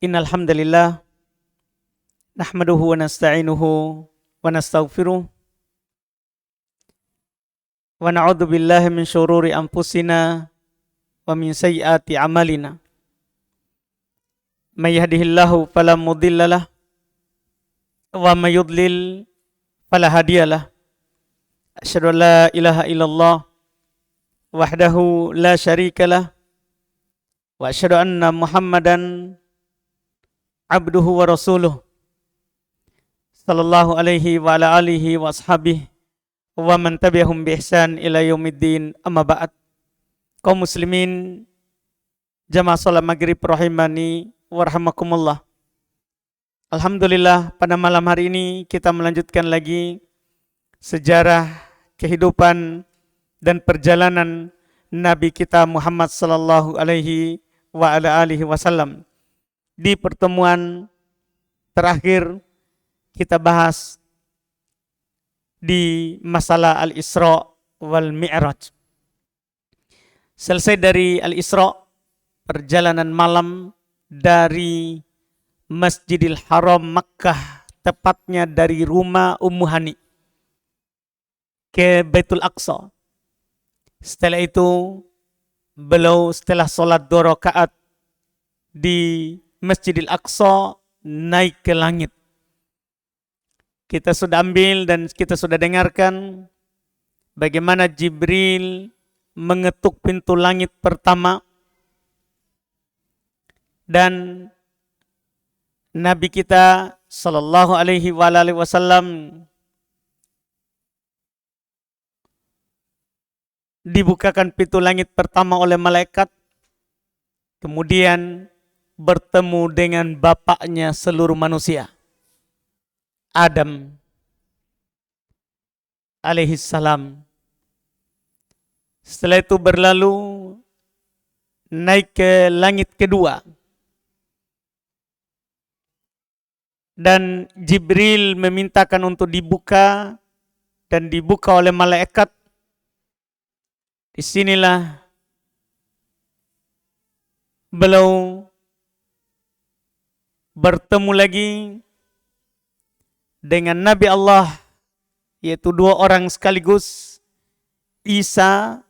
Innal hamdalillah nahmaduhu wa nasta'inuhu wa nastaghfiruh wa na'udzu billahi min syururi anfusina wa min sayyiati a'malina. May yahdihillahu fala mudhillalah wa may yudlil fala hadiyalah. Asyhadu an la ilaha illallah wahdahu la syarikalah wa asyhadu anna Muhammadan abduhu wa rasuluh sallallahu alaihi wa ala alihi wa ashabihi wa man tabi'ahum bi ihsan ila yaumiddin, amma ba'd. Kaum muslimin jamaah salat maghrib rahimani wa rahimakumullah. Alhamdulillah, pada malam hari ini kita melanjutkan lagi sejarah kehidupan dan perjalanan Nabi kita Muhammad sallallahu alaihi wa ala alihi wasallam. Di pertemuan terakhir kita bahas di masalah Al-Isra wal Mi'raj. Selesai dari Al-Isra, perjalanan malam dari Masjidil Haram Makkah, tepatnya dari rumah Ummu Hani ke Baitul Aqsa. Setelah itu beliau setelah sholat 2 rakaat di Masjidil Aqsa naik ke langit. Kita sudah ambil dan kita sudah dengarkan bagaimana Jibril mengetuk pintu langit pertama dan Nabi kita sallallahu alaihi wasallam dibukakan pintu langit pertama oleh malaikat, kemudian bertemu dengan bapaknya seluruh manusia, Adam alaihi salam. Setelah itu berlalu naik ke langit kedua dan Jibril memintakan untuk dibuka dan dibuka oleh malaikat. Disinilah beliau bertemu lagi dengan Nabi Allah, yaitu 2 orang sekaligus, Isa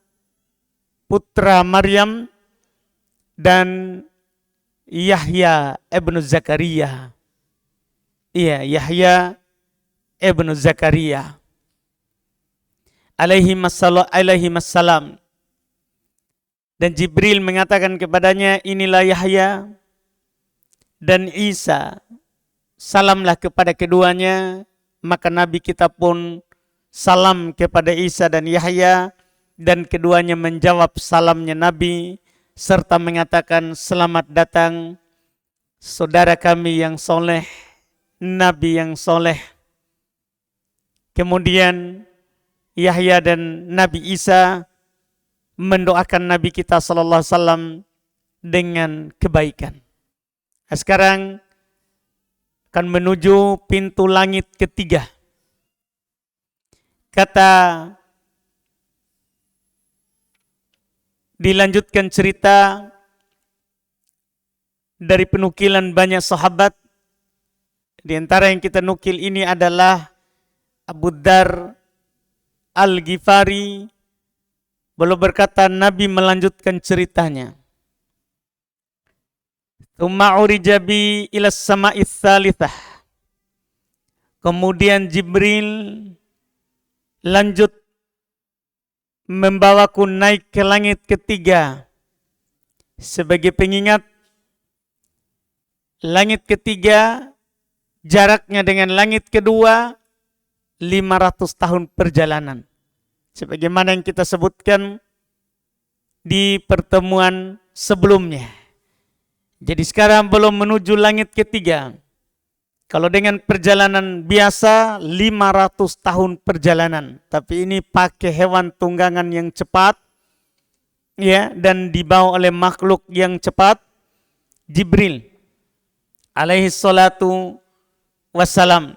putra Maryam dan Yahya ibnu Zakaria. Iya, Yahya ibnu Zakaria alaihi wassalam. Dan Jibril mengatakan kepadanya, inilah Yahya dan Isa, salamlah kepada keduanya. Maka Nabi kita pun salam kepada Isa dan Yahya, dan keduanya menjawab salamnya Nabi serta mengatakan, selamat datang saudara kami yang soleh, Nabi yang soleh. Kemudian Yahya dan Nabi Isa mendoakan Nabi kita sallallahu alaihi wasallam dengan kebaikan. Nah, sekarang akan menuju pintu langit ketiga. Kata dilanjutkan cerita dari penukilan banyak sahabat. Di antara yang kita nukil ini adalah Abu Dar Al-Ghifari. Beliau berkata, Nabi melanjutkan ceritanya. Tsumma urija bi ila sama'is tsalitsah. Kemudian Jibril lanjut membawaku naik ke langit ketiga. Sebagai pengingat, langit ketiga jaraknya dengan langit kedua 500 tahun perjalanan. Sebagaimana yang kita sebutkan di pertemuan sebelumnya. Jadi sekarang belum menuju langit ketiga. Kalau dengan perjalanan biasa 500 tahun perjalanan. Tapi ini pakai hewan tunggangan yang cepat, ya, dan dibawa oleh makhluk yang cepat, Jibril alaihi salatu wassalam.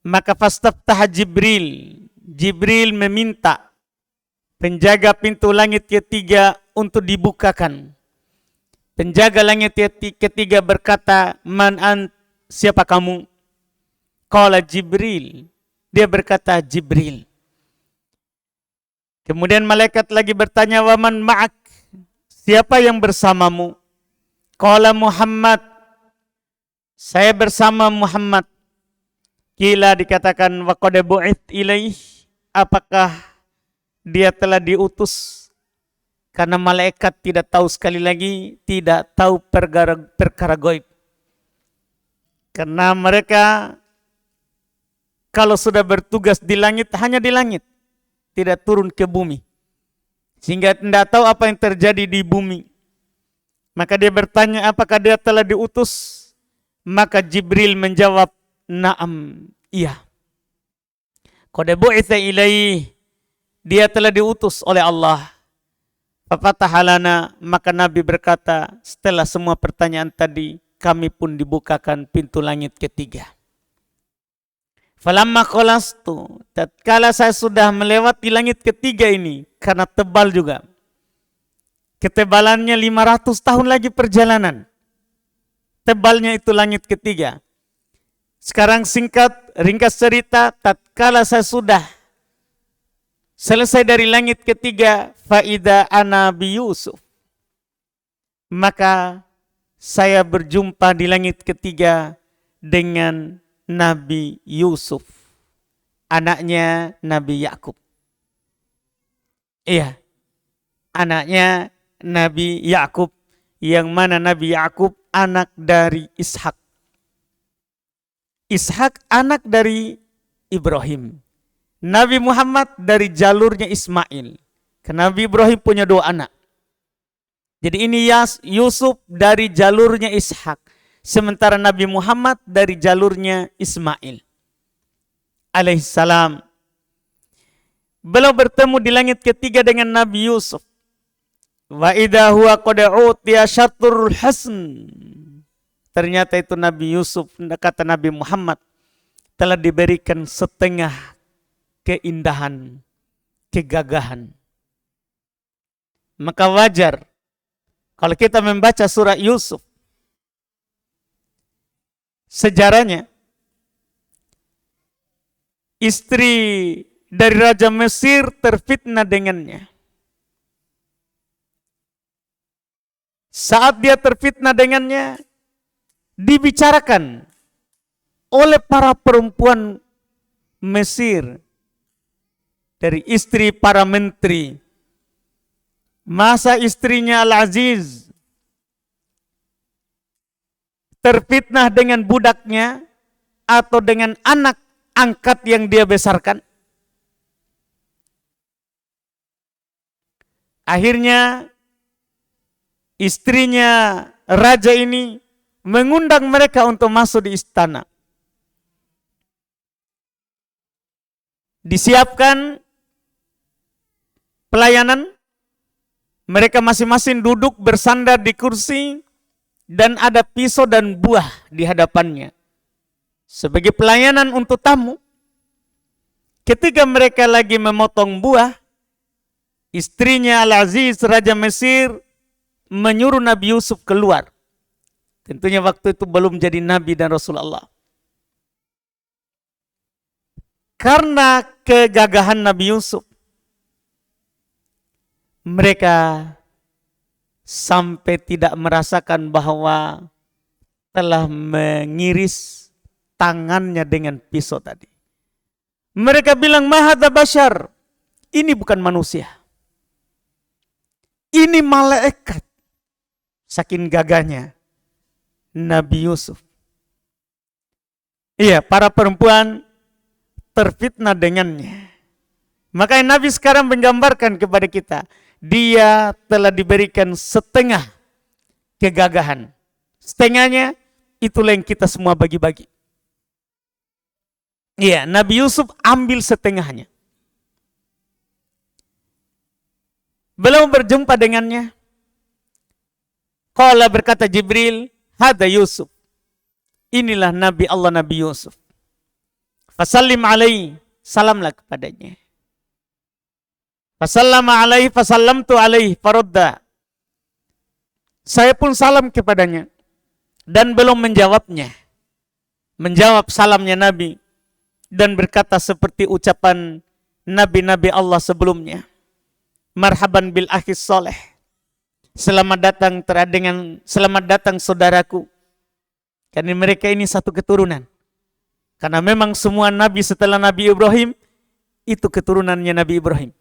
Maka fastaftah Jibril meminta penjaga pintu langit ketiga untuk dibukakan. Penjaga langit ketiga berkata, "Man ant? Siapa kamu?" Qala Jibril. Dia berkata, "Jibril." Kemudian malaikat lagi bertanya, "Wa man ma'ak?" Siapa yang bersamamu? Qala Muhammad. Saya bersama Muhammad. Kila dikatakan, "Wa qad bu'ith ilaih." Apakah dia telah diutus? Karena malaikat tidak tahu, sekali lagi tidak tahu perkara gaib. Karena mereka kalau sudah bertugas di langit, hanya di langit, tidak turun ke bumi. Sehingga tidak tahu apa yang terjadi di bumi. Maka dia bertanya, apakah dia telah diutus? Maka Jibril menjawab, "Na'am, iya." Qad bu'itsa ilaih. Dia telah diutus oleh Allah. Fafatahalana, maka Nabi berkata, setelah semua pertanyaan tadi, kami pun dibukakan pintu langit ketiga. Falamma khalastu, tatkala saya sudah melewati langit ketiga ini, karena tebal juga. Ketebalannya 500 tahun lagi perjalanan. Tebalnya itu langit ketiga. Sekarang ringkas cerita, tatkala saya sudah selesai dari langit ketiga, faida ana bi Yusuf. Maka saya berjumpa di langit ketiga dengan Nabi Yusuf, anaknya Nabi Yakub. Iya, anaknya Nabi Yakub, yang mana Nabi Yakub anak dari Ishak. Ishak anak dari Ibrahim. Nabi Muhammad dari jalurnya Ismail. Karena Nabi Ibrahim punya 2 anak. Jadi ini Yusuf dari jalurnya Ishak. Sementara Nabi Muhammad dari jalurnya Ismail alaihissalam. Beliau bertemu di langit ketiga dengan Nabi Yusuf. Wa idza huwa qad utiya syatrul hasn. Ternyata itu Nabi Yusuf, kata Nabi Muhammad, telah diberikan setengah keindahan, kegagahan. Maka wajar kalau kita membaca surah Yusuf, sejarahnya istri dari Raja Mesir terfitnah dengannya. Saat dia terfitnah dengannya, dibicarakan oleh para perempuan Mesir, dari istri para menteri. Masa istrinya Al-Aziz terfitnah dengan budaknya atau dengan anak angkat yang dia besarkan. Akhirnya istrinya raja ini mengundang mereka untuk masuk di istana. Disiapkan pelayanan, mereka masing-masing duduk bersandar di kursi dan ada pisau dan buah di hadapannya sebagai pelayanan untuk tamu. Ketika mereka lagi memotong buah, istrinya Al-Aziz Raja Mesir menyuruh Nabi Yusuf keluar. Tentunya waktu itu belum jadi Nabi dan Rasulullah. Karena kegagahan Nabi Yusuf, mereka sampai tidak merasakan bahwa telah mengiris tangannya dengan pisau tadi. Mereka bilang, "Mahadza bashar." Ini bukan manusia. Ini malaikat. Saking gagahnya Nabi Yusuf. Iya, para perempuan terfitnah dengannya. Makanya Nabi sekarang menggambarkan kepada kita, dia telah diberikan setengah kegagahan. Setengahnya itulah yang kita semua bagi-bagi. Iya, Nabi Yusuf ambil setengahnya. Belum berjumpa dengannya. Qala, berkata Jibril, "Hada Yusuf." Inilah Nabi Allah, Nabi Yusuf. Fasallim alaihi, salamlah kepadanya. Fasallama alaihi fasallamtu alaihi faradda. Saya pun salam kepadanya dan belum menjawabnya. Menjawab salamnya Nabi dan berkata seperti ucapan nabi-nabi Allah sebelumnya. Marhaban bil akhis soleh. Selamat datang saudaraku. Karena mereka ini satu keturunan. Karena memang semua nabi setelah Nabi Ibrahim itu keturunannya Nabi Ibrahim.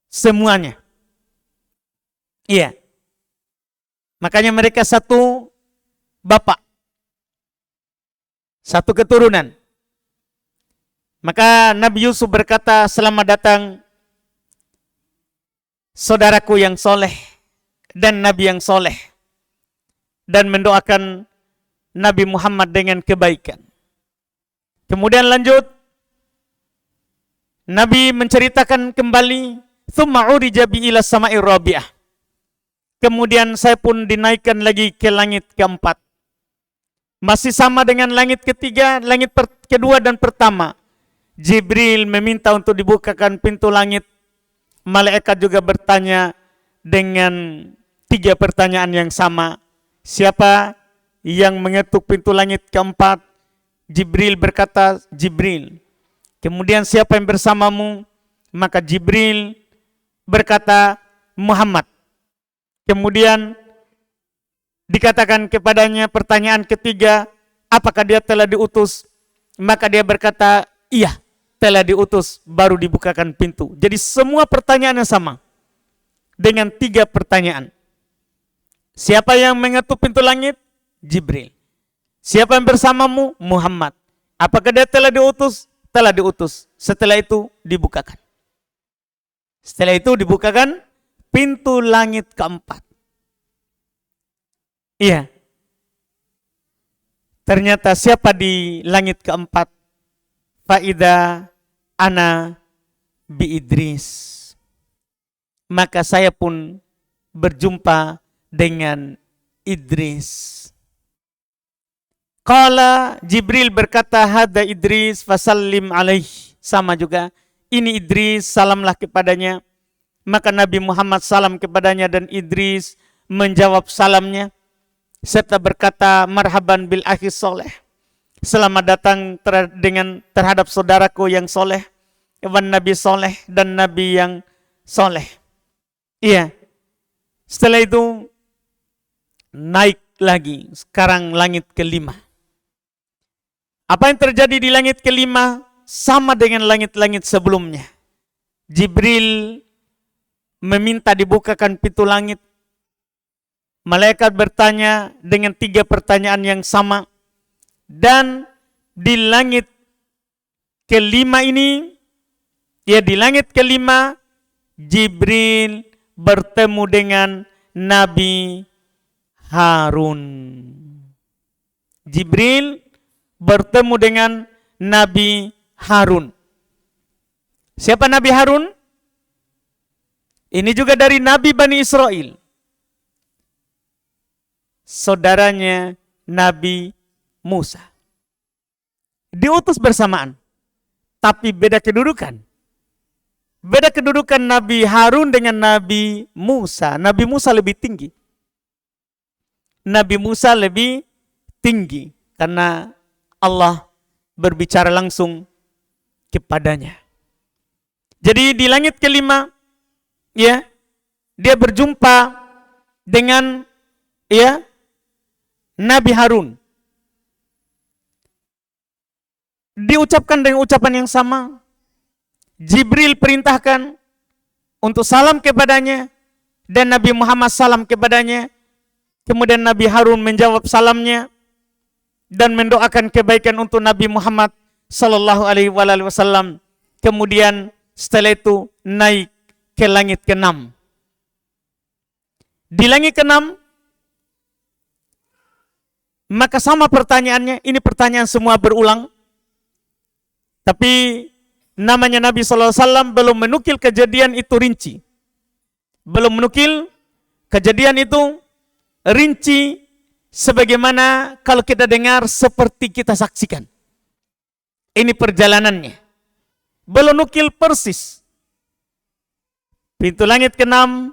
Semuanya. Iya. Makanya mereka satu bapak. Satu keturunan. Maka Nabi Yusuf berkata, selamat datang saudaraku yang soleh dan Nabi yang soleh. Dan mendoakan Nabi Muhammad dengan kebaikan. Kemudian lanjut. Nabi menceritakan kembali. Thumma urija bi ila sama'i rabi'ah. Kemudian saya pun dinaikkan lagi ke langit keempat. Masih sama dengan langit ketiga, langit kedua dan pertama. Jibril meminta untuk dibukakan pintu langit. Malaikat juga bertanya dengan 3 pertanyaan yang sama. Siapa yang mengetuk pintu langit keempat? Jibril berkata, Jibril. Kemudian siapa yang bersamamu? Maka Jibril berkata, Muhammad. Kemudian dikatakan kepadanya pertanyaan ketiga, apakah dia telah diutus? Maka dia berkata, iya, telah diutus, baru dibukakan pintu. Jadi semua pertanyaannya sama. Dengan 3 pertanyaan. Siapa yang mengetuk pintu langit? Jibril. Siapa yang bersamamu? Muhammad. Apakah dia telah diutus? Telah diutus. Setelah itu dibukakan. Setelah itu dibukakan pintu langit keempat. Iya. Ternyata siapa di langit keempat? Faida ana bi Idris. Maka saya pun berjumpa dengan Idris. Qala Jibril berkata, hada Idris fasallim alaih. Sama juga, ini Idris, salamlah kepadanya. Maka Nabi Muhammad salam kepadanya dan Idris menjawab salamnya. Serta berkata, marhaban bil akhi soleh. Selamat datang terhadap saudaraku yang soleh. Wan Nabi soleh dan Nabi yang soleh. Iya. Setelah itu naik lagi. Sekarang langit kelima. Apa yang terjadi di langit kelima sama dengan langit-langit sebelumnya. Jibril meminta dibukakan pintu langit. Malaikat bertanya dengan 3 pertanyaan yang sama. Dan di langit kelima ini, ya di langit kelima, Jibril bertemu dengan Nabi Harun. Jibril bertemu dengan Nabi Harun. Siapa Nabi Harun? Ini juga dari Nabi Bani Israel. Saudaranya Nabi Musa. Diutus bersamaan. Tapi beda kedudukan. Beda kedudukan Nabi Harun dengan Nabi Musa. Nabi Musa lebih tinggi. Nabi Musa lebih tinggi. Karena Allah berbicara langsung kepadanya. Jadi di langit kelima, ya, dia berjumpa dengan, ya, Nabi Harun. Diucapkan dengan ucapan yang sama. Jibril perintahkan untuk salam kepadanya dan Nabi Muhammad salam kepadanya. Kemudian Nabi Harun menjawab salamnya dan mendoakan kebaikan untuk Nabi Muhammad sallallahu alaihi wasallam. Kemudian setelah itu naik ke langit ke-6. Di langit ke-6 maka sama pertanyaannya, ini pertanyaan semua berulang. Tapi namanya Nabi sallallahu alaihi wasallam belum menukil kejadian itu rinci. Belum menukil kejadian itu rinci sebagaimana kalau kita dengar seperti kita saksikan. Ini perjalanannya. Belum nukil persis. Pintu langit ke-6,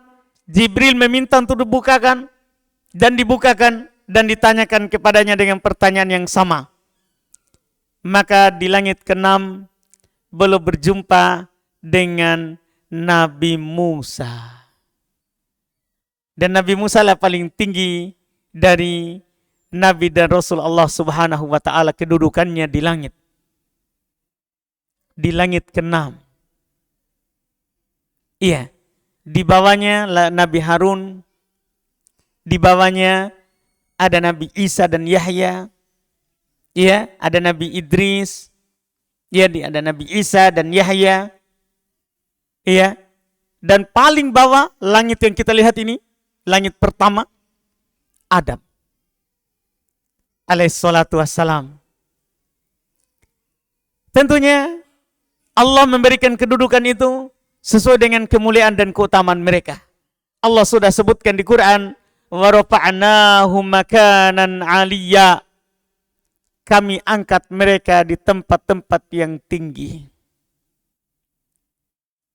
Jibril meminta untuk dibukakan dan dibukakan dan ditanyakan kepadanya dengan pertanyaan yang sama. Maka di langit ke-6 belum berjumpa dengan Nabi Musa. Dan Nabi Musa lah paling tinggi dari Nabi dan Rasul Allah Subhanahu wa ta'ala, kedudukannya di langit. Di langit ke-6. Iya. Di bawahnya Nabi Harun. Di bawahnya ada Nabi Isa dan Yahya. Iya, ada Nabi Idris. Iya, ada Nabi Isa dan Yahya. Iya. Dan paling bawah langit yang kita lihat ini, langit pertama, Adam alaihissalatu wassalam. Tentunya Allah memberikan kedudukan itu sesuai dengan kemuliaan dan keutamaan mereka. Allah sudah sebutkan di Quran, wa rafa'nahum makanan 'aliyya. Kami angkat mereka di tempat-tempat yang tinggi.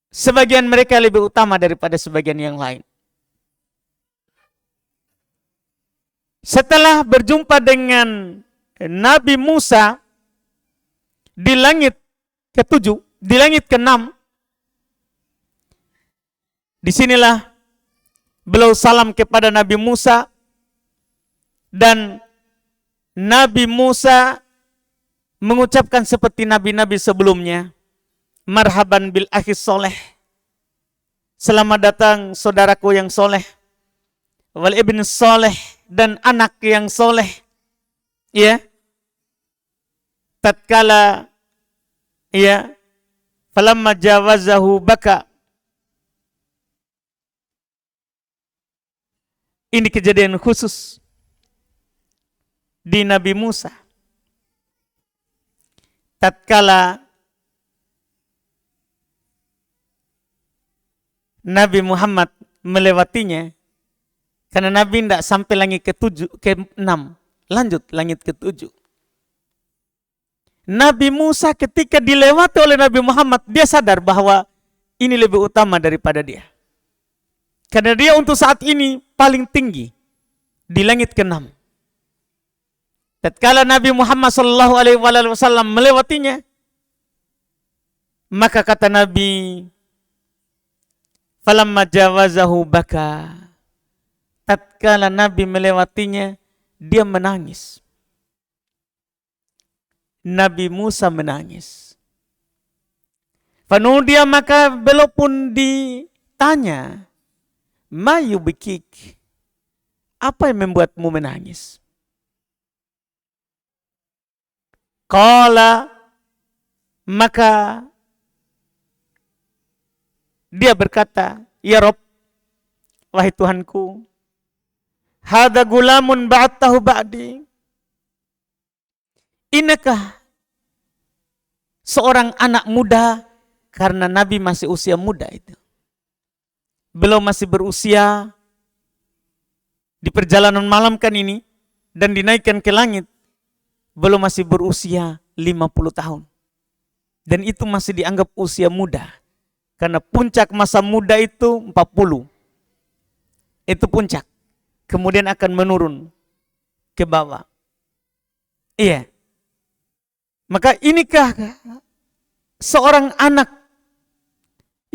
Sebagian mereka lebih utama daripada sebagian yang lain. Setelah berjumpa dengan Nabi Musa di langit ke-7, di langit ke-6, disinilah beliau salam kepada Nabi Musa, dan Nabi Musa mengucapkan seperti nabi-nabi sebelumnya, marhaban bil akhis soleh, selamat datang saudaraku yang soleh, wal ibn soleh, dan anak yang soleh. Ya, tatkala ya falamma jawazahu baka. Ini kejadian khusus di Nabi Musa. Tatkala Nabi Muhammad melewatinya, karena Nabi tidak sampai langit ke-6, lanjut langit ke-7. Nabi Musa ketika dilewati oleh Nabi Muhammad, dia sadar bahwa ini lebih utama daripada dia. Karena dia untuk saat ini paling tinggi di langit ke-6. Tatkala Nabi Muhammad SAW melewatinya, maka kata Nabi, falamma jawazahu baka. Tatkala Nabi melewatinya, dia menangis. Nabi Musa menangis. Fanudia, maka beliau pun ditanya, ma yubikik, apa yang membuatmu menangis? Qala, maka dia berkata, ya Rob, wahai Tuhanku, hada gulamun ba'atahu ba'di. Inakah seorang anak muda, karena Nabi masih usia muda itu. Belum masih berusia di perjalanan malam kan ini, dan dinaikkan ke langit, belum masih berusia 50 tahun. Dan itu masih dianggap usia muda. Karena puncak masa muda itu 40. Itu puncak. Kemudian akan menurun ke bawah. Iya. Maka inikah seorang anak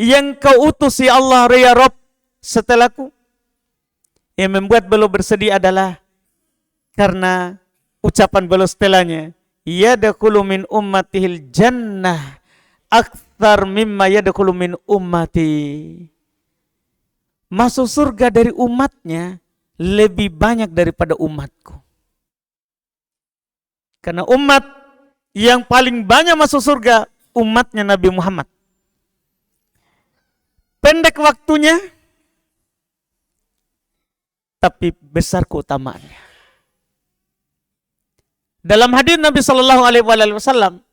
yang kau utus ya Allah, ya Rob, setelahku? Yang membuat beliau bersedih adalah karena ucapan beliau setelahnya, yadkhulu min ummatihil jannah aktsar mimma yadkhulu min ummati. Masuk surga dari umatnya lebih banyak daripada umatku. Karena umat yang paling banyak masuk surga umatnya Nabi Muhammad. Pendek waktunya, tapi besar keutamaannya. Dalam hadis Nabi Shallallahu Alaihi Wasallam,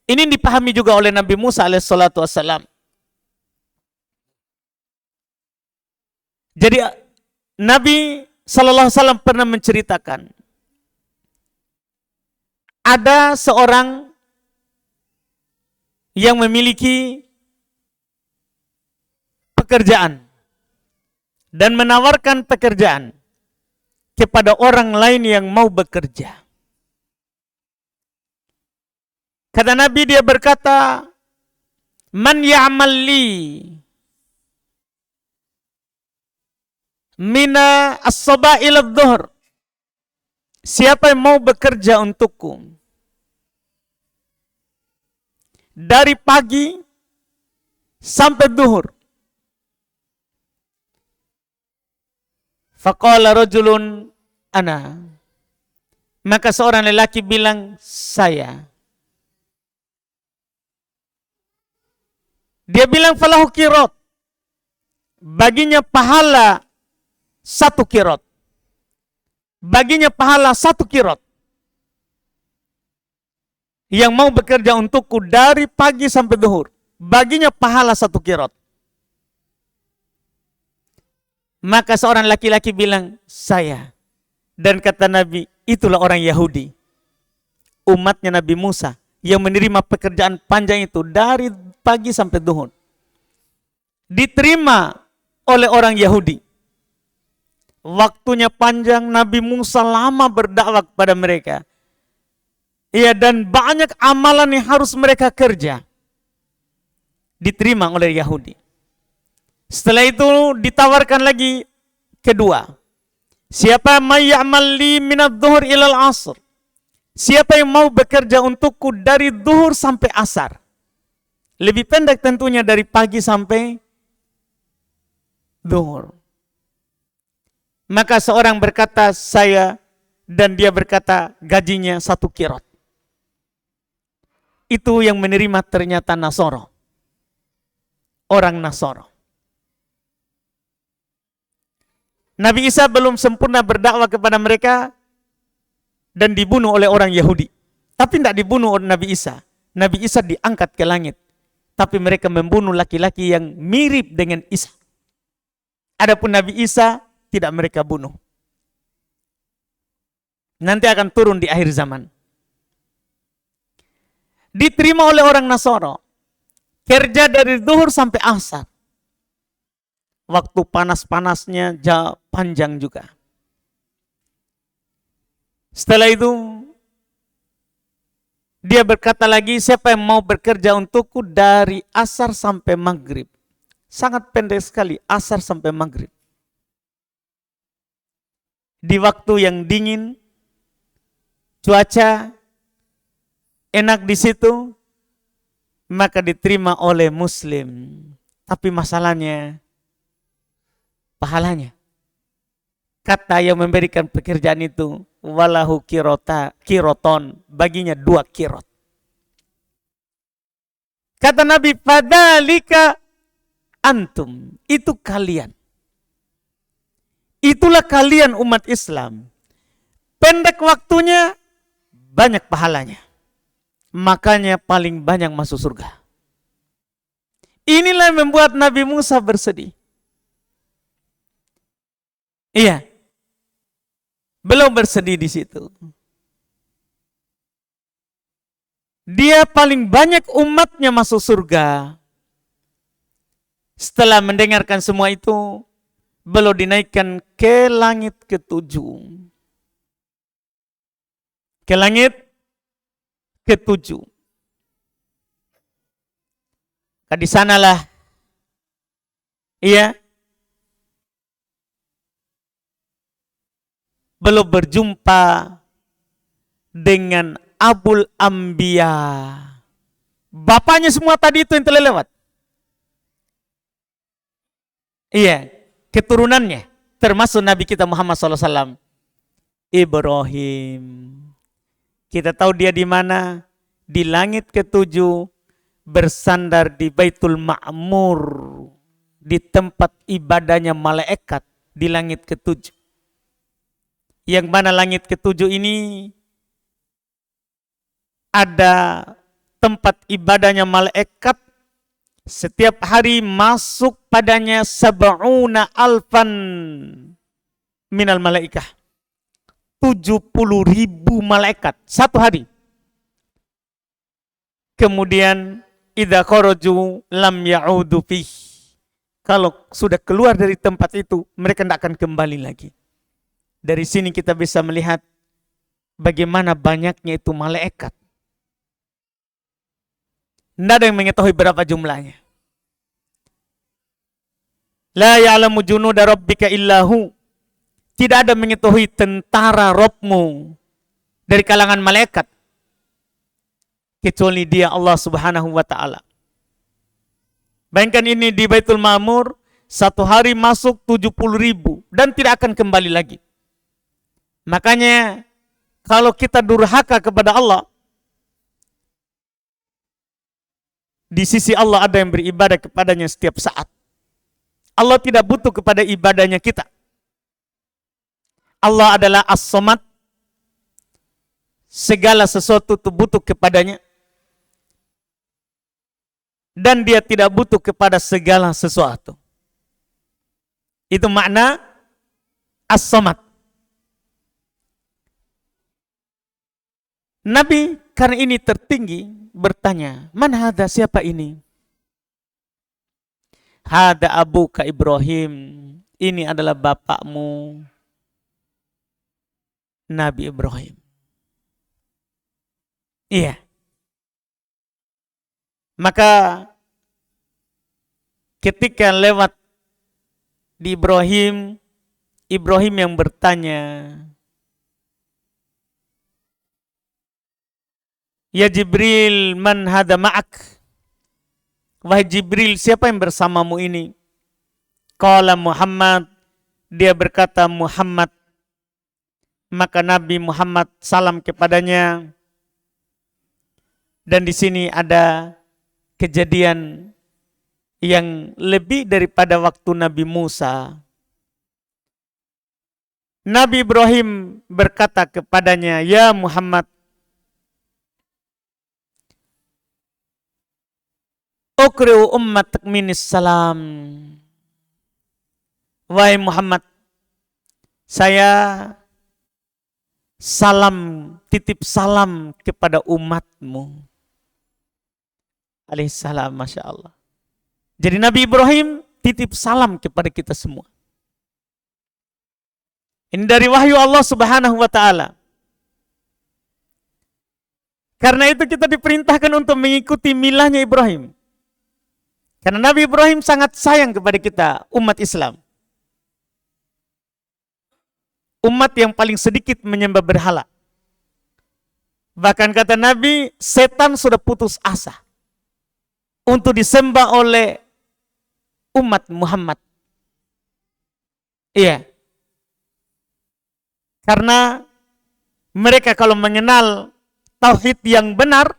ini dipahami juga oleh Nabi Musa Alaihissalatu Wassalam. Jadi Nabi Shallallahu Alaihi Wasallam pernah menceritakan, ada seorang yang memiliki pekerjaan dan menawarkan pekerjaan kepada orang lain yang mau bekerja. Kata Nabi, dia berkata, "Man ya'mal li mina as-sabah ila adh-dhuhr." Siapa yang mau bekerja untukku dari pagi sampai duhur. Faqala rajulun ana. Maka seorang lelaki bilang, saya. Dia bilang falahu qirot. Baginya pahala 1 qirot. Baginya pahala 1 qirot. Yang mau bekerja untukku dari pagi sampai duhur, baginya pahala 1 qirot. Maka seorang laki-laki bilang, saya. Dan kata Nabi, itulah orang Yahudi, umatnya Nabi Musa, yang menerima pekerjaan panjang itu dari pagi sampai duhur. Diterima oleh orang Yahudi. Waktunya panjang, Nabi Musa lama berdakwah kepada mereka. Ya, dan banyak amalan yang harus mereka kerja. Diterima oleh Yahudi. Setelah itu ditawarkan lagi kedua. Siapa may ya'mal li minadh dhuhr ilal asr. Siapa yang mau bekerja untukku dari duhur sampai asar. Lebih pendek tentunya dari pagi sampai duhur. Maka seorang berkata, saya, dan dia berkata gajinya 1 qirot. Itu yang menerima ternyata Nasoro. Orang Nasoro. Nabi Isa belum sempurna berdakwah kepada mereka dan dibunuh oleh orang Yahudi. Tapi tidak dibunuh oleh Nabi Isa. Nabi Isa diangkat ke langit. Tapi mereka membunuh laki-laki yang mirip dengan Isa. Adapun Nabi Isa tidak mereka bunuh. Nanti akan turun di akhir zaman. Diterima oleh orang Nasoro. Kerja dari zuhur sampai asar. Waktu panas-panasnya panjang juga. Setelah itu, dia berkata lagi, siapa yang mau bekerja untukku dari asar sampai maghrib. Sangat pendek sekali, asar sampai maghrib. Di waktu yang dingin, cuaca enak di situ, maka diterima oleh muslim. Tapi masalahnya, pahalanya. Kata yang memberikan pekerjaan itu, walahu kiroton, baginya 2 kirot. Kata Nabi, fadalika antum, itu kalian. Itulah kalian umat Islam. Pendek waktunya, banyak pahalanya. Makanya paling banyak masuk surga. Inilah yang membuat Nabi Musa bersedih. Iya. Belum bersedih di situ. Dia paling banyak umatnya masuk surga. Setelah mendengarkan semua itu, beliau dinaikkan ke langit ke-7. Ke langit ke-7. Di sanalah, iya, beliau berjumpa dengan Abul Anbiya. Bapaknya semua tadi itu yang telah lewat. Iya, keturunannya termasuk Nabi kita Muhammad SAW. Ibrahim. Kita tahu dia di mana? Di langit ke-7, bersandar di Baitul Ma'mur, di tempat ibadahnya malaikat di langit ke-7. Yang mana langit ke-7 ini ada tempat ibadahnya malaikat. Setiap hari masuk padanya 70.000 minal malaikah. 70.000 malaikat satu hari. Kemudian idza kharaju lam ya'udu fih. kalau sudah keluar dari tempat itu, mereka tidak akan kembali lagi. Dari sini kita bisa melihat bagaimana banyaknya itu malaikat. Tidak ada yang mengetahui berapa jumlahnya. La ya'lamu junuda rabbika illahu. Tidak ada mengetahui tentara Rabbmu dari kalangan malaikat kecuali Dia, Allah Subhanahu wa taala. Bayangkan ini di Baitul Ma'mur, satu hari masuk 70.000 dan tidak akan kembali lagi. Makanya kalau kita durhaka kepada Allah, di sisi Allah ada yang beribadah kepadanya setiap saat. Allah tidak butuh kepada ibadahnya kita. Allah adalah As-Samad. Segala sesuatu itu butuh kepadanya. Dan Dia tidak butuh kepada segala sesuatu. Itu makna As-Samad. Nabi karena ini tertinggi bertanya, "Man hadha, siapa ini?" "Hada abuka Ibrahim." Ini adalah bapakmu Nabi Ibrahim. Iya. Maka ketika lewat di Ibrahim, Ibrahim yang bertanya, "Ya Jibril, man hada ma'ak?" Wahai Jibril, siapa yang bersamamu ini? Qala Muhammad. Dia berkata Muhammad. Maka Nabi Muhammad salam kepadanya. Dan di sini ada kejadian yang lebih daripada waktu Nabi Musa. Nabi Ibrahim berkata kepadanya, "Ya Muhammad, ukri'u ummatak minis salam." Wahai Muhammad, saya titip salam kepada umatmu. Alaihissalam, Masya Allah. Jadi Nabi Ibrahim titip salam kepada kita semua. Ini dari wahyu Allah Subhanahu wa ta'ala. Karena itu kita diperintahkan untuk mengikuti milahnya Ibrahim. Karena Nabi Ibrahim sangat sayang kepada kita, umat Islam. Umat yang paling sedikit menyembah berhala. Bahkan kata Nabi, setan sudah putus asa untuk disembah oleh umat Muhammad. Iya. Karena mereka kalau mengenal tauhid yang benar,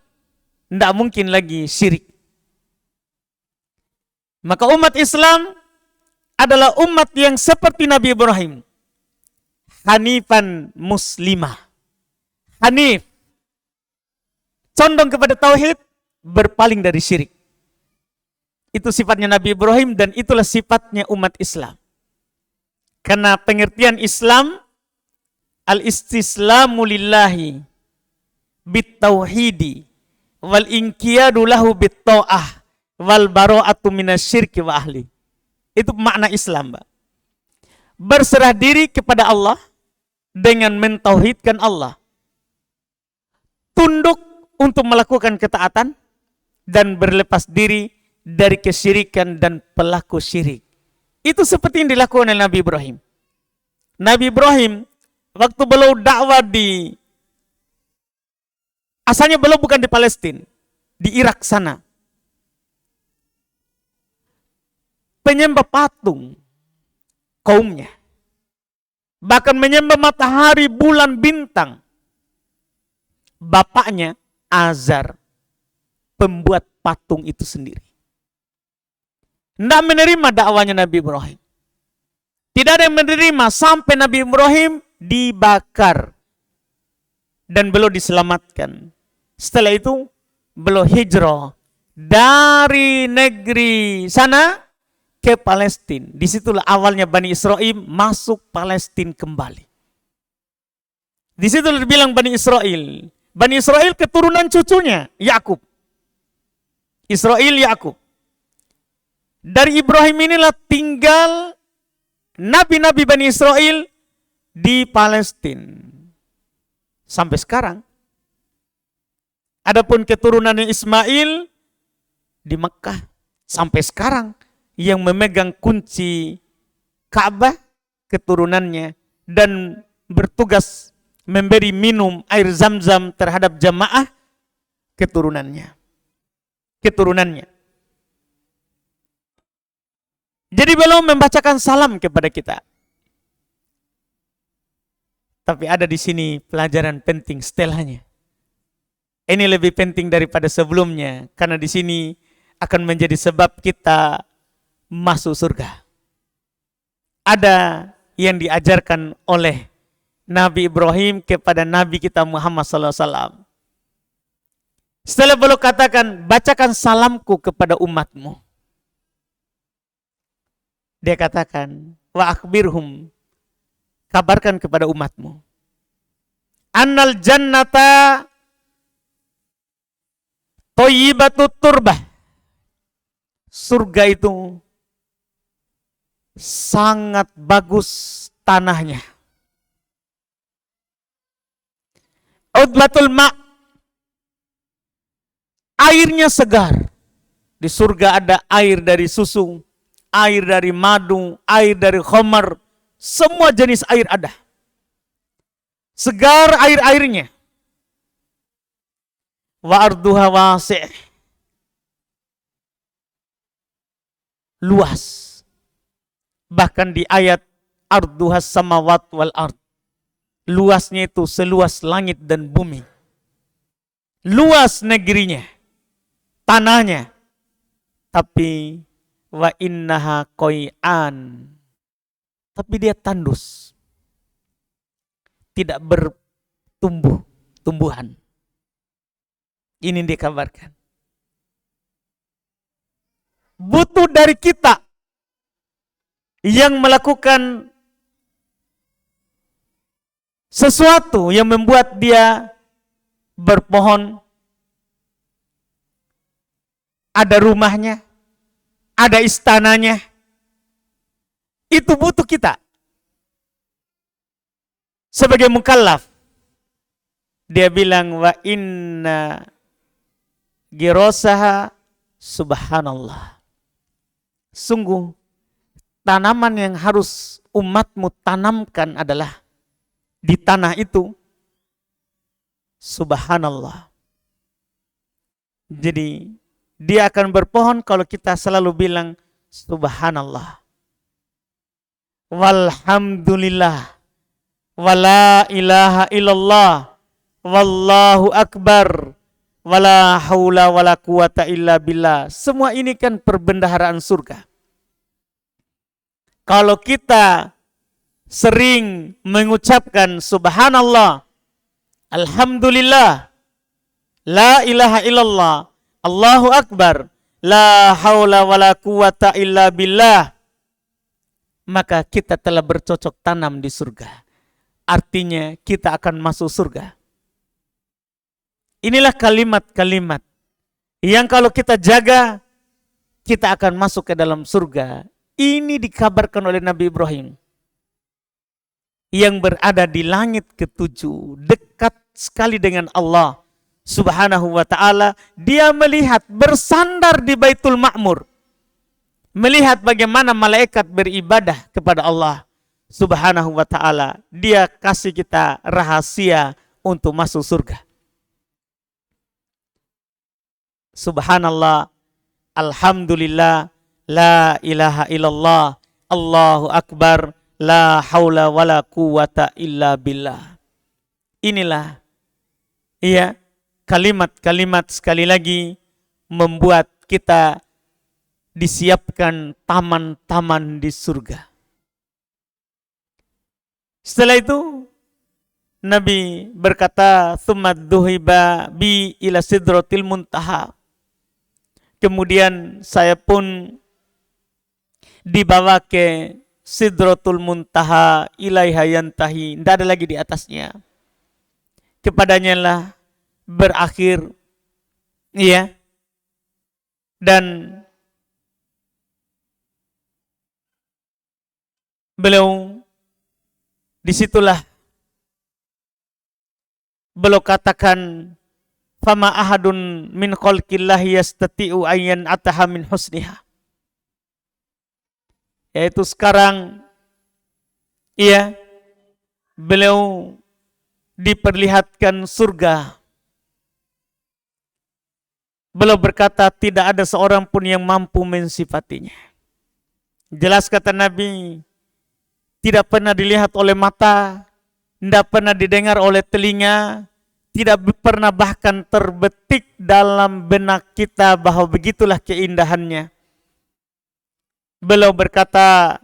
tidak mungkin lagi syirik. Maka umat Islam adalah umat yang seperti Nabi Ibrahim. Hanifan muslimah. Hanif. Condong kepada tauhid, berpaling dari syirik. Itu sifatnya Nabi Ibrahim dan itulah sifatnya umat Islam. Karena pengertian Islam, al-istislamu lillahi bit-tauhidi wal inqiyadu lahu bit-ta'ah wal bara'atu minasyirki wa ahli. Itu makna Islam, Mbak. Berserah diri kepada Allah dengan mentauhidkan Allah. Tunduk untuk melakukan ketaatan dan berlepas diri dari kesyirikan dan pelaku syirik. Itu seperti yang dilakukan oleh Nabi Ibrahim. Nabi Ibrahim waktu beliau dakwah asalnya beliau bukan di Palestina, di Irak sana. Penyembah patung kaumnya. Bahkan menyembah matahari, bulan, bintang. Bapaknya Azar, pembuat patung itu sendiri. Tidak menerima dakwanya Nabi Ibrahim. Tidak ada yang menerima sampai Nabi Ibrahim dibakar. Dan beliau diselamatkan. Setelah itu beliau hijrah dari negeri sana ke Palestina. Disitulah awalnya Bani Israel masuk Palestina kembali. Disitulah dibilang Bani Israel. Bani Israel keturunan cucunya Yakub. Israel Yakub. Dari Ibrahim inilah tinggal nabi-nabi Bani Israel di Palestina sampai sekarang. Adapun keturunannya Ismail di Mekah sampai sekarang, yang memegang kunci Ka'bah keturunannya dan bertugas memberi minum air Zam-Zam terhadap jamaah keturunannya. Jadi beliau membacakan salam kepada kita. Tapi ada di sini pelajaran penting setelahnya. Ini lebih penting daripada sebelumnya, karena di sini akan menjadi sebab kita masuk surga. Ada yang diajarkan oleh Nabi Ibrahim kepada Nabi kita Muhammad SAW. Setelah beliau katakan, bacakan salamku kepada umatmu. Dia katakan, wa akhbirhum, kabarkan kepada umatmu, annal jannata thayyibatut turbah. Surga itu sangat bagus tanahnya. Udbatul ma', airnya segar. Di surga ada air dari susu, air dari madu, air dari khamar, semua jenis air ada. Segar air-airnya. Wa arduha wasi', luas. Bahkan di ayat arduha samawat wal ard, luasnya itu seluas langit dan bumi. Luas negerinya, tanahnya. Tapi wa innaha qoi'an, tapi dia tandus, tidak tumbuhan. Ini dikabarkan. Butuh dari kita yang melakukan sesuatu yang membuat dia berpohon, ada rumahnya, ada istananya. Itu butuh kita sebagai mukallaf. Dia bilang wa inna girosaha subhanallah. Sungguh tanaman yang harus umatmu tanamkan adalah di tanah itu subhanallah. Jadi dia akan berpohon kalau kita selalu bilang subhanallah, walhamdulillah, wala ilaha illallah, wallahu akbar, wala haula wala quwata illa billah. Semua ini kan perbendaharaan surga. Kalau kita sering mengucapkan subhanallah, alhamdulillah, la ilaha illallah, Allahu akbar, la haula wala quwata illa billah, maka kita telah bercocok tanam di surga. Artinya kita akan masuk surga. Inilah kalimat-kalimat yang kalau kita jaga, kita akan masuk ke dalam surga. Ini dikabarkan oleh Nabi Ibrahim yang berada di langit ketujuh, dekat sekali dengan Allah Subhanahu wa ta'ala. Dia melihat, bersandar di Baitul Ma'mur, melihat bagaimana malaikat beribadah kepada Allah Subhanahu wa ta'ala. Dia kasih kita rahasia untuk masuk surga. Subhanallah, alhamdulillah, la ilaha illallah, Allahu akbar, la haula wala quwata illa billah. Inilah kalimat-kalimat sekali lagi membuat kita disiapkan taman-taman di surga. Setelah itu Nabi berkata, "Tsumma dhuhiba bi ila sidratil muntaha." Kemudian saya pun dibawa ke Sidratul Muntaha, ilaiha yantahi, tidak ada lagi di atasnya. Kepadanya lah berakhir, dan beliau disitulah beliau katakan, fama ahadun min khalqillahi yastati'u ayyan ataha min husniha. Yaitu sekarang beliau diperlihatkan surga. Beliau berkata, tidak ada seorang pun yang mampu mensifatinya. Jelas kata Nabi, tidak pernah dilihat oleh mata, tidak pernah didengar oleh telinga, tidak pernah bahkan terbetik dalam benak kita bahwa begitulah keindahannya. Beliau berkata,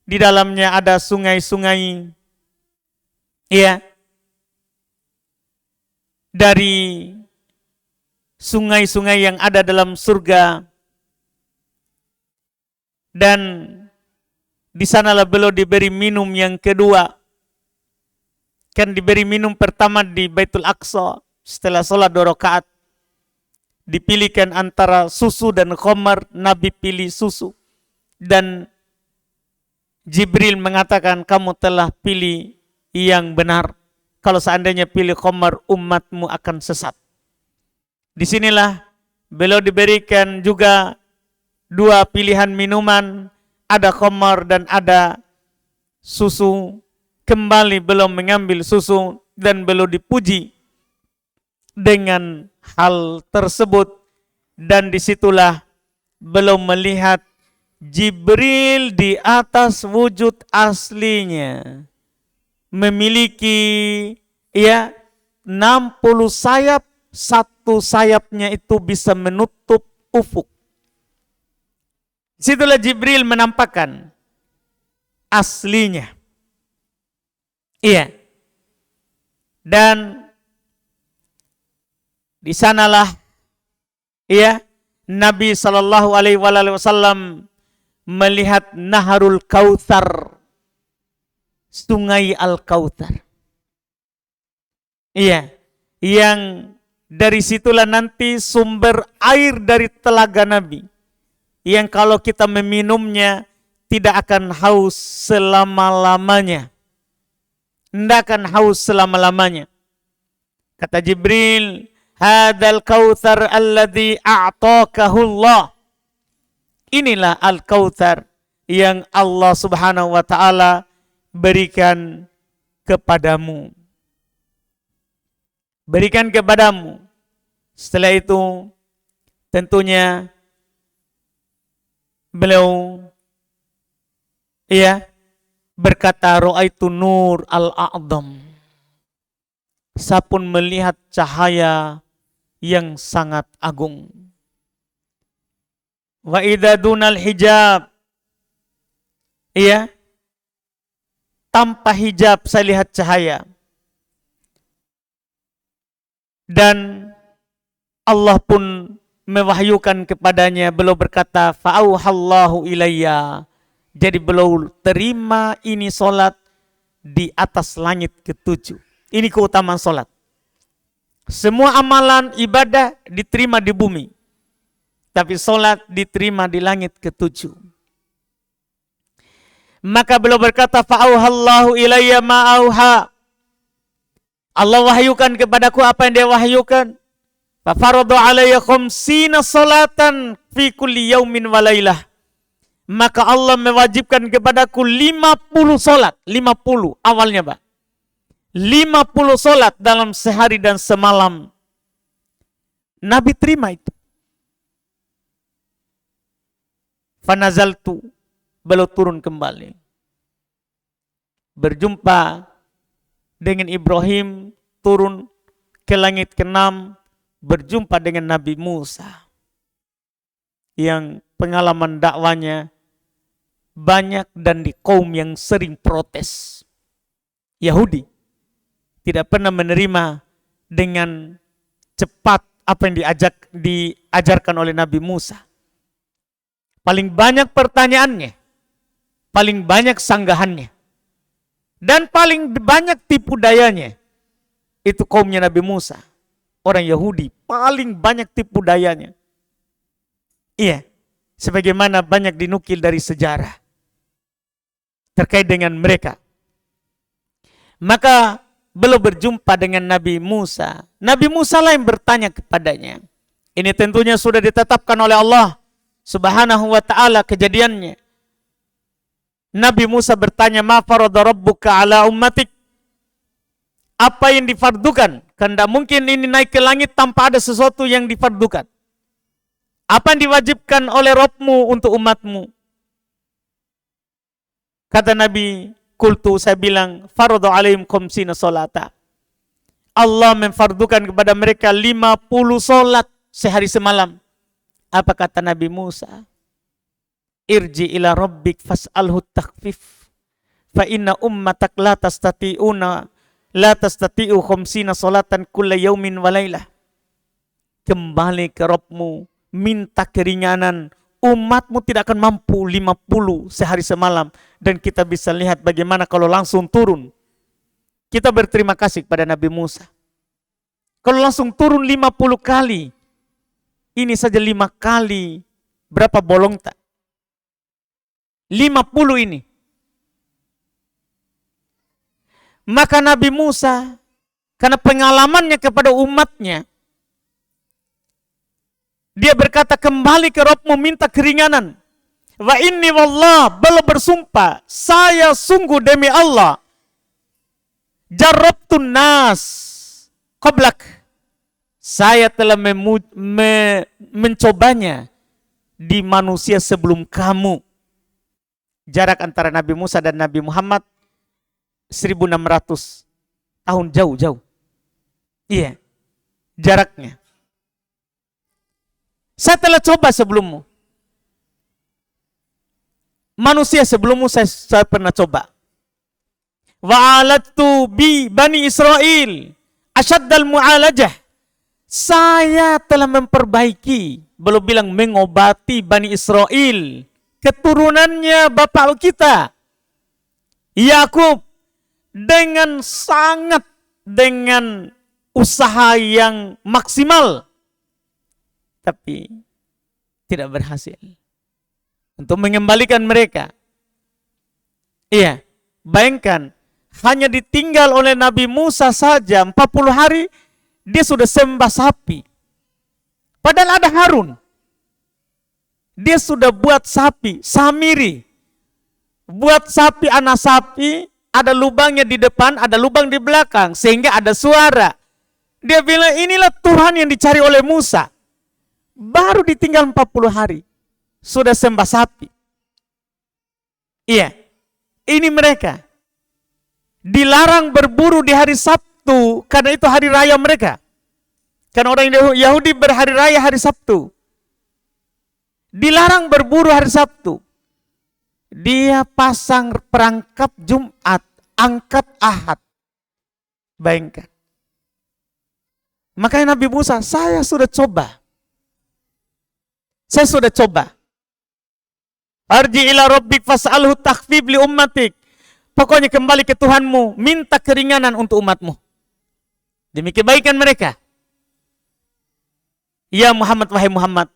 di dalamnya ada sungai-sungai, dari sungai-sungai yang ada dalam surga, dan di sanalah beliau diberi minum yang kedua. Kan diberi minum pertama di Baitul Aqsa setelah sholat 2 rakaat. Dipilihkan antara susu dan khamar, Nabi pilih susu. Dan Jibril mengatakan, kamu telah pilih yang benar. Kalau seandainya pilih khamar, umatmu akan sesat. Disinilah beliau diberikan juga 2 pilihan minuman, ada khamar dan ada susu. Kembali beliau mengambil susu dan beliau dipuji dengan hal tersebut. Dan disitulah beliau melihat Jibril di atas wujud aslinya memiliki 60 sayap, satu sayapnya itu bisa menutup ufuk. Situlah Jibril menampakkan aslinya. Dan di sanalah Nabi Shallallahu Alaihi Wasallam melihat Naharul Kautsar, sungai Al-Kautsar. Yang dari situlah nanti sumber air dari telaga Nabi, yang kalau kita meminumnya tidak akan haus selama-lamanya. Tidak akan haus selama-lamanya. Kata Jibril, hadzal kautsar alladzi a'takahu Allah. Inilah Al-Kautsar yang Allah Subhanahu wa taala berikan kepadamu. Berikan kepadamu. Setelah itu tentunya beliau berkata, ra'aitu nur al-a'dham. Saya pun melihat cahaya yang sangat agung. Wa idza dunal hijab. Tanpa hijab saya lihat cahaya. Dan Allah pun mewahyukan kepadanya, beliau berkata, fa'auhallahu ilayya. Jadi beliau terima ini solat di atas langit ke-7. Ini keutamaan solat. Semua amalan ibadah diterima di bumi. Tapi solat diterima di langit ke-7. Maka beliau berkata, fa'auhallahu ilayya ma'auha. Allah wahyukan kepadaku apa yang dia wahyukan. Fafaradu alayya khamsina salatan fi kulli yaumin wa lailah. Maka Allah mewajibkan kepadaku 50 solat. 50 awalnya, Pak. 50 solat dalam sehari dan semalam. Nabi terima itu. Fanazaltu. Beliau turun kembali. Berjumpa dengan Ibrahim. Turun ke langit ke-6. Berjumpa dengan Nabi Musa. Yang pengalaman dakwanya banyak dan di kaum yang sering protes. Yahudi tidak pernah menerima dengan cepat apa yang diajarkan oleh Nabi Musa. Paling banyak pertanyaannya, paling banyak sanggahannya, dan paling banyak tipu dayanya. Itu kaumnya Nabi Musa. Orang Yahudi paling banyak tipu dayanya. Sebagaimana banyak dinukil dari sejarah terkait dengan mereka. Maka belum berjumpa dengan Nabi Musa. Nabi Musa lah yang bertanya kepadanya. Ini tentunya sudah ditetapkan oleh Allah Subhanahu wa ta'ala kejadiannya. Nabi Musa bertanya, ma farada rabbuka ala ummatik? Apa yang difardukan? Karena mungkin ini naik ke langit tanpa ada sesuatu yang difardukan. Apa yang diwajibkan oleh Rabbmu untuk umatmu? Kata Nabi, kultu, saya bilang, faradu alaihim khamsina salata. Allah memfardukan kepada mereka 50 solat sehari semalam. Apa kata Nabi Musa? Irji ila rabbik fas'alhu takhfif. Fa inna ummatak la tastati'u khamsina salatan kulla yaumin wa lailah. Kembali ke Rabbmu, minta keringanan. Umatmu tidak akan mampu 50 sehari semalam. Dan kita bisa lihat bagaimana kalau langsung turun. Kita berterima kasih kepada Nabi Musa. Kalau langsung turun 50 kali. Ini saja 5 kali. Berapa bolong tak? 50 ini. Maka Nabi Musa, karena pengalamannya kepada umatnya, dia berkata, kembali ke Rabbmu, minta keringanan. Wa inni wallah, bala bersumpah, saya sungguh demi Allah, jarrabtun nas qablak. Saya telah mencobanya di manusia sebelum kamu. Jarak antara Nabi Musa dan Nabi Muhammad 1600 tahun jauh-jauh. Iya, jaraknya. Saya telah coba sebelummu. Manusia sebelummu saya pernah coba. Wa'alattu bi Bani Israel asyaddal mu'alajah. Saya telah memperbaiki, belum bilang mengobati Bani Israel, keturunannya bapak kita Yakub, dengan usaha yang maksimal, tapi tidak berhasil untuk mengembalikan mereka. Iya, bayangkan, hanya ditinggal oleh Nabi Musa saja 40 hari, dia sudah sembah sapi. Padahal ada Harun. Dia sudah buat sapi, Samiri. Buat sapi, anak sapi, ada lubangnya di depan, ada lubang di belakang, sehingga ada suara. Dia bilang, inilah Tuhan yang dicari oleh Musa. Baru ditinggal 40 hari, sudah sembah sapi. Iya, ini mereka. Dilarang berburu di hari Sabtu, karena itu hari raya mereka. Karena orang Yahudi berhari raya hari Sabtu. Dilarang berburu hari Sabtu. Dia pasang perangkap Jumat, angkat Ahad. Bayangkan. Makanya Nabi Musa, saya sudah coba. Saya sudah coba. Arji ila rabbik fas'alhu takhfif li ummatik. Pokoknya kembali ke Tuhanmu, minta keringanan untuk umatmu. Demi kebaikan mereka. Ya Muhammad, wahai Muhammad.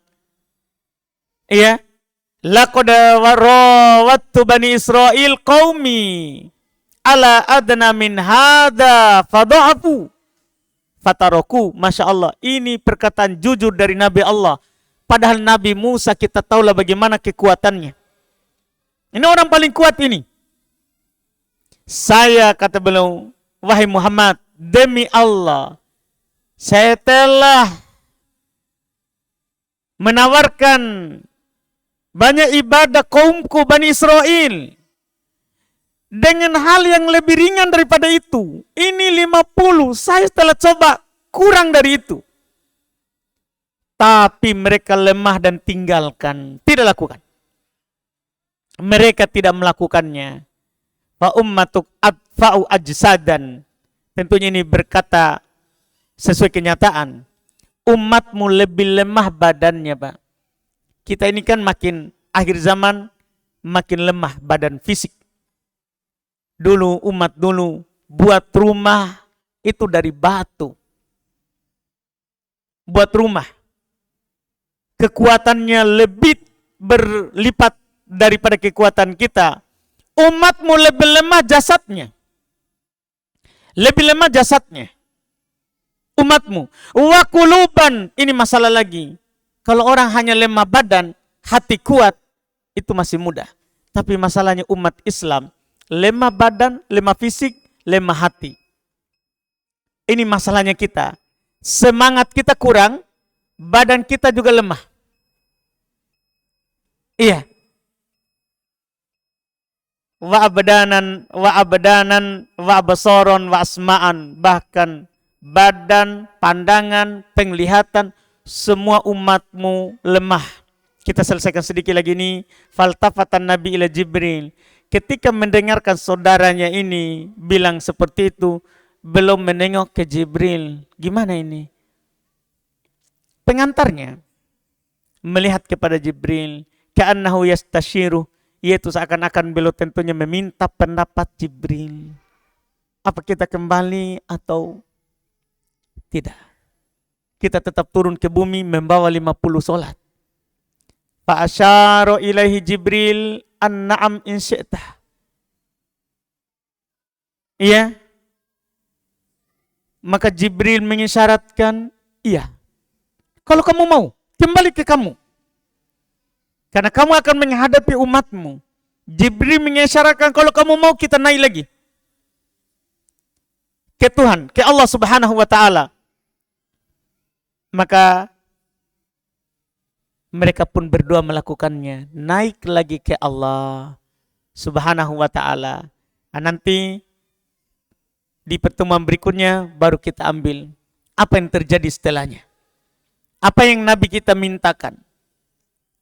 Iya. Laqad warawattu Bani Israel qaumi ala adna min hadha fadha'afu fataroku. Masya Allah, ini perkataan jujur dari Nabi Allah. Padahal Nabi Musa kita tahulah bagaimana kekuatannya. Ini orang paling kuat ini. Saya, kata beliau, wahai Muhammad, demi Allah, saya telah menawarkan banyak ibadah kaumku Bani Israel dengan hal yang lebih ringan daripada itu. Ini 50, saya telah coba kurang dari itu. Tapi mereka lemah dan tinggalkan, tidak lakukan. Mereka tidak melakukannya. Fa ummatuk adfa'u ajsadan. Tentunya ini berkata sesuai kenyataan. Umatmu lebih lemah badannya, Pak. Kita ini kan makin akhir zaman makin lemah badan fisik. Dulu umat dulu buat rumah itu dari batu. Buat rumah. Kekuatannya lebih berlipat daripada kekuatan kita. Umatmu lebih lemah jasadnya. Lebih lemah jasadnya. Umatmu. Wa quluban, ini masalah lagi. Kalau orang hanya lemah badan, hati kuat, itu masih mudah. Tapi masalahnya umat Islam, lemah badan, lemah fisik, lemah hati. Ini masalahnya kita. Semangat kita kurang, badan kita juga lemah. Iya. Wa abdanan, wa absaron, wa asma'an. Bahkan badan, pandangan, penglihatan, semua umatmu lemah. Kita selesaikan sedikit lagi ini. Faltafatan Nabi ila Jibril. Ketika mendengarkan saudaranya ini bilang seperti itu, belum menengok ke Jibril. Gimana ini? Pengantarnya melihat kepada Jibril. Ka'annahu yastashiru. Yaitu seakan-akan beliau tentunya meminta pendapat Jibril. Apa kita kembali atau tidak? Kita tetap turun ke bumi membawa 50 solat. Fa'asyara ilaihi Jibril an-na'am in syi'tah. Iya. Maka Jibril mengisyaratkan, iya. Kalau kamu mau, kembali ke kamu. Karena kamu akan menghadapi umatmu. Jibril mengisyaratkan kalau kamu mau kita naik lagi. Ke Tuhan, ke Allah Subhanahu wa ta'ala. Maka mereka pun berdoa melakukannya. Naik lagi ke Allah Subhanahu wa ta'ala. Nanti di pertemuan berikutnya baru kita ambil apa yang terjadi setelahnya. Apa yang Nabi kita mintakan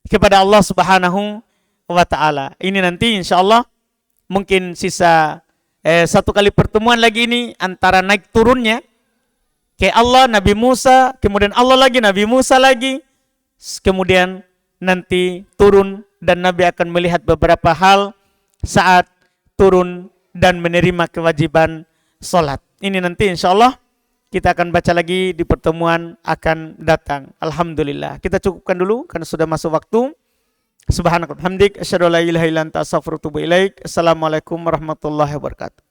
kepada Allah Subhanahu wa ta'ala. Ini nanti insya Allah mungkin sisa satu kali pertemuan lagi ini antara naik turunnya ke Allah Nabi Musa, kemudian Allah lagi Nabi Musa lagi, kemudian nanti turun dan Nabi akan melihat beberapa hal saat turun dan menerima kewajiban salat. Ini nanti insya Allah kita akan baca lagi di pertemuan akan datang. Alhamdulillah. Kita cukupkan dulu karena sudah masuk waktu. Subhanakallahumma hamdik asyhadu an la ilaha illa anta astaghfiruka wa atubu ilaik. Assalamualaikum warahmatullahi wabarakatuh.